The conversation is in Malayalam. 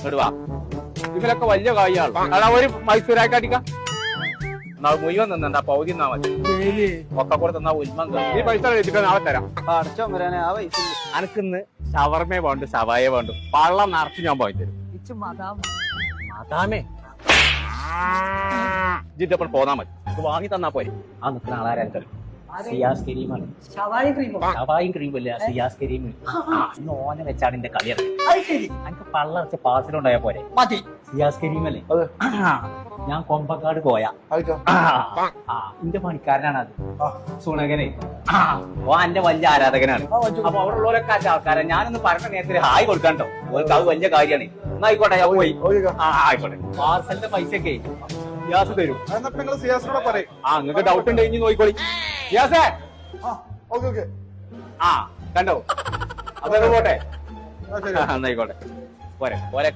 ഇങ്ങോട്ട് വാ. ഇതിലൊക്കെ വലിയ കായാണ്. അതാ ഒരു മൈസൂരാക്കാട്ടിക്ക മുഴുവൻ നിന്നാ പൗതി തന്നാ മതി. ഒക്കെ കൂടെ തന്നാ ഉൽമം. ഈ പൈസ എത്തിക്കാൻ നാളെ തരാം. അനക്കിന്ന് ഷവർമേ വേണ്ടു, സവായ വേണ്ടു, പള്ളം നിറച്ച് ഞാൻ പോയി തരും. മതാമേ ജിദ്ദപ്പോൾ പോന്നാ മതി. വാങ്ങി തന്നാ പോരെ. ആ നിൽക്കുന്ന ആളാരും തരും. സിയാസ് കരീമാണ്. ഷവായും ക്രീമല്ല, സിയാസ് കരീം. ഓനെ വെച്ചാണ് എന്റെ കളി. എനിക്ക് പള്ളർച്ച പാസിലുണ്ടായ പോരെ. സിയാസ് കരീമല്ലേ? ഞാൻ കൊമ്പക്കാട് പോയ എന്റെ പണിക്കാരനാണ് അത്. സുണകനെ ഓ എന്റെ വലിയ ആരാധകനാണ്. അപ്പൊ അവിടെ ഉള്ളവരൊക്കെ ആൾക്കാരെ ഞാനൊന്ന് പറഞ്ഞ നേരത്തെ ഹായ് കൊടുക്കാണ്ടോ. ഓർക്ക് അത് വലിയ കാര്യമാണ്. എന്നാ ആയിക്കോട്ടെ, ഞാൻ പോയി. ആയിക്കോട്ടെ. പാർസലിന്റെ പൈസയൊക്കെ സിയാസ് തരും. നിങ്ങൾക്ക് ഡൗട്ട് ഉണ്ട് ഇനി നോക്കിക്കോളി. സിയാസേ കണ്ടോ? അപ്പൊ പോട്ടെ. എന്നായിക്കോട്ടെ. പോരെ പോരെ.